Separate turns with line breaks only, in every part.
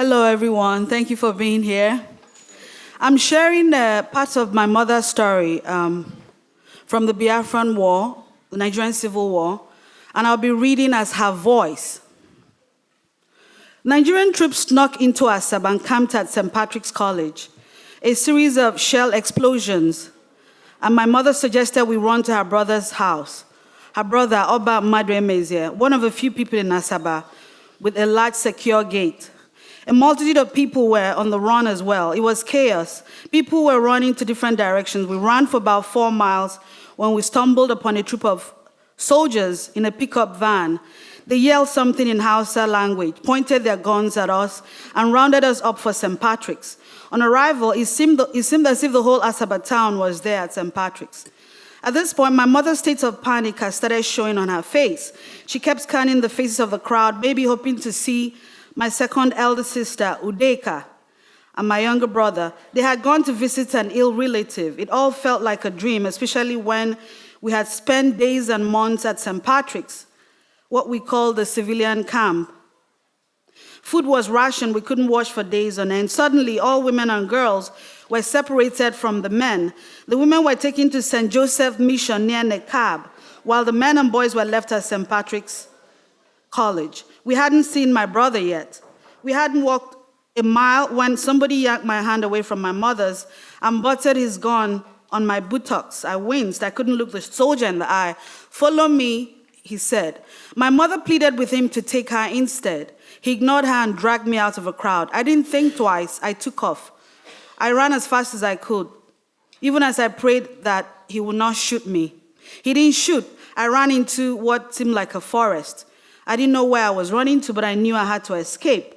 Hello, everyone. Thank you for being here. I'm sharing parts of my mother's story from the Biafran War, the Nigerian Civil War, and I'll be reading as her voice. Nigerian troops snuck into Asaba and camped at St. Patrick's College. A series of shell explosions, and my mother suggested we run to her brother's house. Her brother, Oba Madwe, one of a few people in Asaba, with a large secure gate. A multitude of people were on the run as well. It was chaos. People were running to different directions. We ran for about 4 miles when we stumbled upon a troop of soldiers in a pickup van. They yelled something in Hausa language, pointed their guns at us, and rounded us up for St. Patrick's. On arrival, it seemed as if the whole Asaba town was there at St. Patrick's. At this point, my mother's state of panic had started showing on her face. She kept scanning the faces of the crowd, maybe hoping to see my second elder sister, Udeka, and my younger brother. They had gone to visit an ill relative. It all felt like a dream, especially when we had spent days and months at St. Patrick's, what we call the civilian camp. Food was rationed, we couldn't wash for days on end. Suddenly, all women and girls were separated from the men. The women were taken to St. Joseph Mission near Nekab, while the men and boys were left at St. Patrick's College. We hadn't seen my brother yet. We hadn't walked a mile when somebody yanked my hand away from my mother's and butted his gun on my buttocks. I winced. I couldn't look the soldier in the eye. "Follow me," he said. My mother pleaded with him to take her instead. He ignored her and dragged me out of a crowd. I didn't think twice. I took off. I ran as fast as I could, even as I prayed that he would not shoot me. He didn't shoot. I ran into what seemed like a forest. I didn't know where I was running to, but I knew I had to escape.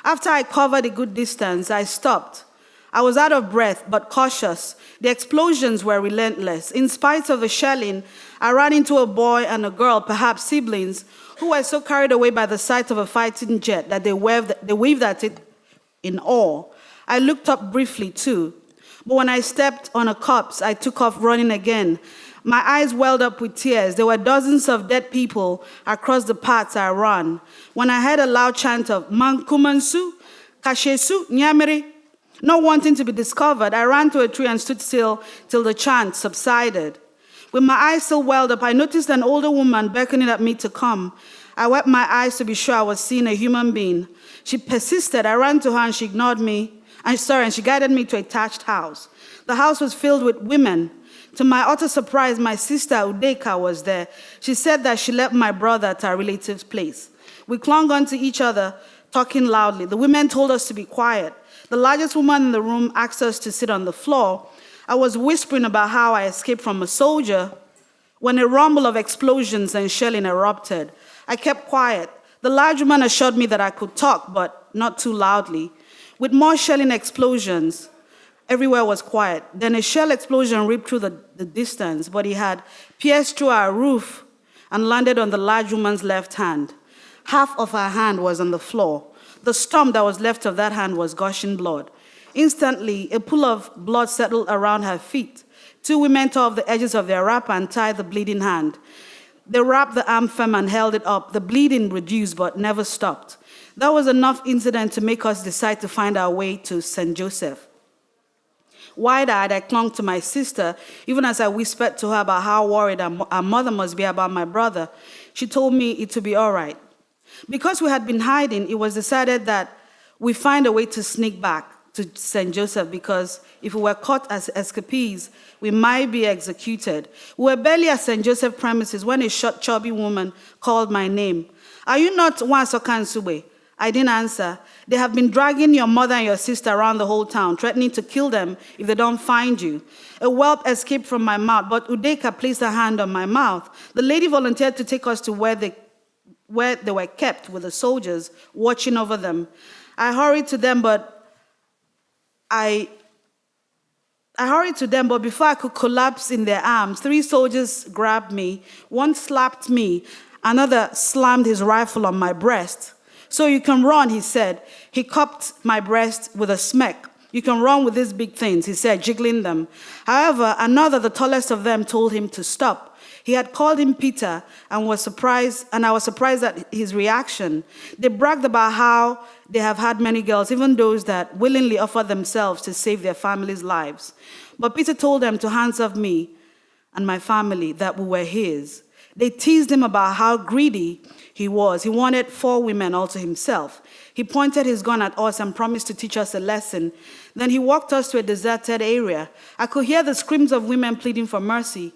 After I covered a good distance, I stopped. I was out of breath, but cautious. The explosions were relentless. In spite of the shelling, I ran into a boy and a girl, perhaps siblings, who were so carried away by the sight of a fighting jet that they waved at it in awe. I looked up briefly, too. But when I stepped on a corpse, I took off running again. My eyes welled up with tears. There were dozens of dead people across the paths I ran. When I heard a loud chant of Mankumansu, Kashesu, Nyamiri, not wanting to be discovered, I ran to a tree and stood still till the chant subsided. With my eyes still welled up, I noticed an older woman beckoning at me to come. I wiped my eyes to be sure I was seeing a human being. She persisted. I ran to her and she ignored me. And she guided me to a thatched house. The house was filled with women. To my utter surprise, my sister Udeka was there. She said that she left my brother at our relative's place. We clung onto each other, talking loudly. The women told us to be quiet. The largest woman in the room asked us to sit on the floor. I was whispering about how I escaped from a soldier when a rumble of explosions and shelling erupted. I kept quiet. The large woman assured me that I could talk, but not too loudly. With more shelling explosions, everywhere was quiet. Then a shell explosion ripped through the distance, but it had pierced through our roof and landed on the large woman's left hand. Half of her hand was on the floor. The stump that was left of that hand was gushing blood. Instantly, a pool of blood settled around her feet. Two women tore off the edges of their wrapper and tied the bleeding hand. They wrapped the arm firm and held it up. The bleeding reduced but never stopped. That was enough incident to make us decide to find our way to St. Joseph. Wide-eyed, I clung to my sister, even as I whispered to her about how worried our mother must be about my brother. She told me it would be all right. Because we had been hiding, it was decided that we find a way to sneak back to St. Joseph, because if we were caught as escapees, we might be executed. We were barely at St. Joseph premises when a short, chubby woman called my name. "Are you not Wansokansube?" I didn't answer. "They have been dragging your mother and your sister around the whole town, threatening to kill them if they don't find you." A whelp escaped from my mouth, but Udeka placed her hand on my mouth. The lady volunteered to take us to where they were kept with the soldiers watching over them. I hurried to them, but before I could collapse in their arms, 3 soldiers grabbed me. One slapped me, another slammed his rifle on my breast. "So you can run," he said. He cupped my breast with a smack. "You can run with these big things," he said, jiggling them. However, another, the tallest of them, told him to stop. He had called him Peter and I was surprised at his reaction. They bragged about how they have had many girls, even those that willingly offer themselves to save their families' lives. But Peter told them to hands off me and my family, that we were his. They teased him about how greedy he was. He wanted 4 women all to himself. He pointed his gun at us and promised to teach us a lesson. Then he walked us to a deserted area. I could hear the screams of women pleading for mercy.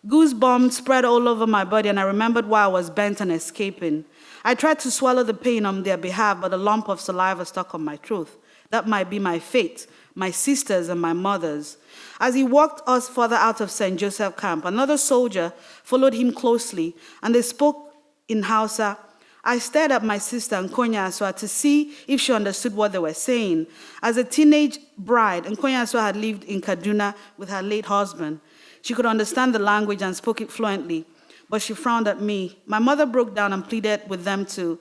Goosebumps spread all over my body, and I remembered why I was bent on escaping. I tried to swallow the pain on their behalf, but a lump of saliva stuck on my throat. That might be my fate, my sister's and my mother's. As he walked us further out of St. Joseph camp, another soldier followed him closely, and they spoke in Hausa. I stared at my sister, Unoma Azuah, to see if she understood what they were saying. As a teenage bride, Unoma Azuah had lived in Kaduna with her late husband. She could understand the language and spoke it fluently, but she frowned at me. My mother broke down and pleaded with them to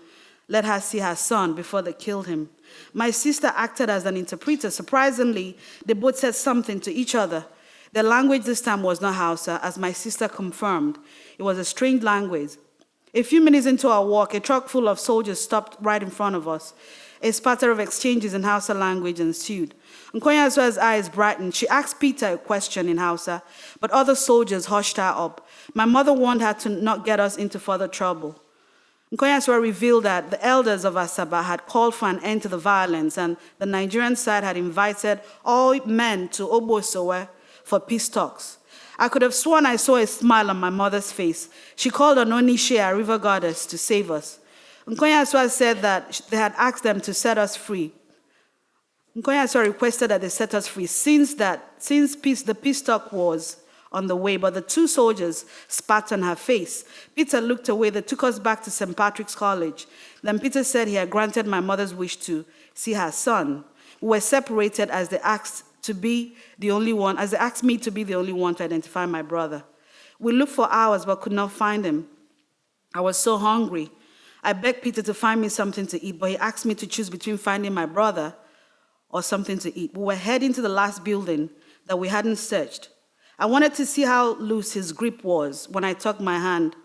let her see her son before they killed him. My sister acted as an interpreter. Surprisingly, they both said something to each other. Their language this time was not Hausa, as my sister confirmed. It was a strange language. A few minutes into our walk, a truck full of soldiers stopped right in front of us. A spatter of exchanges in Hausa language ensued. Unoma Azuah's eyes brightened. She asked Peter a question in Hausa, but other soldiers hushed her up. My mother warned her to not get us into further trouble. Unoma Azuah revealed that the elders of Asaba had called for an end to the violence, and the Nigerian side had invited all men to Obosowe for peace talks. I could have sworn I saw a smile on my mother's face. She called on Onishe, our river goddess, to save us. Unoma Azuah said that they had asked them to set us free. Unoma Azuah requested that they set us free since the peace talk was on the way, but the 2 soldiers spat on her face. Peter looked away. They took us back to St. Patrick's College. Then Peter said he had granted my mother's wish to see her son. We were separated as they asked me to be the only one to identify my brother. We looked for hours but could not find him. I was so hungry. I begged Peter to find me something to eat, but he asked me to choose between finding my brother or something to eat. We were heading to the last building that we hadn't searched. I wanted to see how loose his grip was when I took my hand,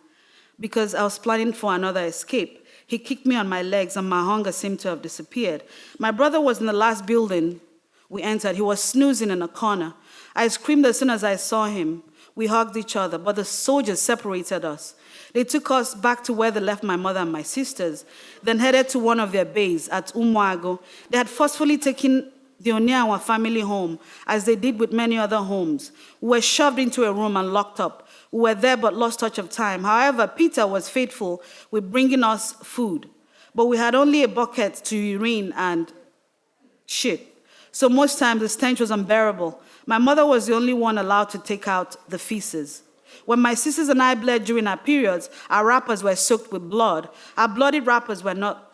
because I was planning for another escape. He kicked me on my legs and my hunger seemed to have disappeared. My brother was in the last building we entered. He was snoozing in a corner. I screamed as soon as I saw him. We hugged each other, but the soldiers separated us. They took us back to where they left my mother and my sisters, then headed to one of their bays at Unoma Azuah. They had forcefully taken the Onyeawa family home, as they did with many other homes. We were shoved into a room and locked up. We were there but lost touch of time. However, Peter was faithful with bringing us food, but we had only a bucket to urine and shit. So most times the stench was unbearable. My mother was the only one allowed to take out the feces. When my sisters and I bled during our periods, our wrappers were soaked with blood. Our bloody wrappers were not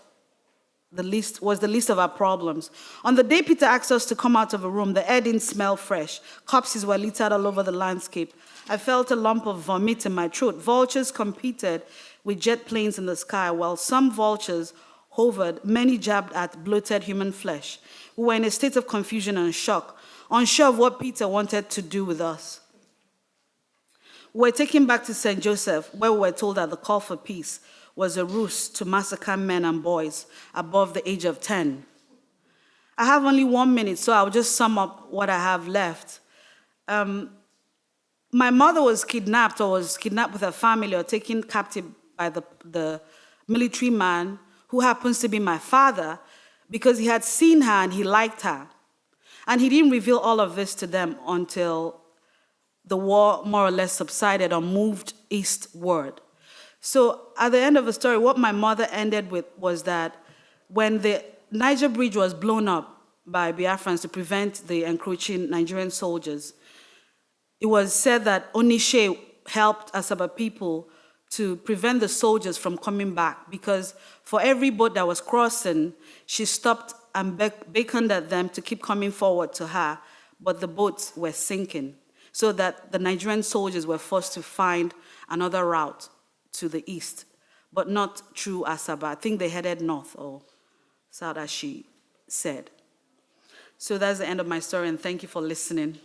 the least of our problems. On the day Peter asked us to come out of a room, the air didn't smell fresh. Corpses were littered all over the landscape. I felt a lump of vomit in my throat. Vultures competed with jet planes in the sky, while some vultures hovered, many jabbed at bloated human flesh. We were in a state of confusion and shock, unsure of what Peter wanted to do with us. We were taken back to St. Joseph, where we were told that the call for peace was a ruse to massacre men and boys above the age of 10. I have only 1 minute, so I'll just sum up what I have left. My mother was kidnapped with her family or taken captive by the military man who happens to be my father, because he had seen her and he liked her. And he didn't reveal all of this to them until the war more or less subsided or moved eastward. So at the end of the story, what my mother ended with was that when the Niger Bridge was blown up by Biafrans to prevent the encroaching Nigerian soldiers, it was said that Onishe helped Asaba people to prevent the soldiers from coming back, because for every boat that was crossing, she stopped and beckoned at them to keep coming forward to her, but the boats were sinking, so that the Nigerian soldiers were forced to find another route to the east, but not through Asaba. I think they headed north or south, as she said. So that's the end of my story, and thank you for listening.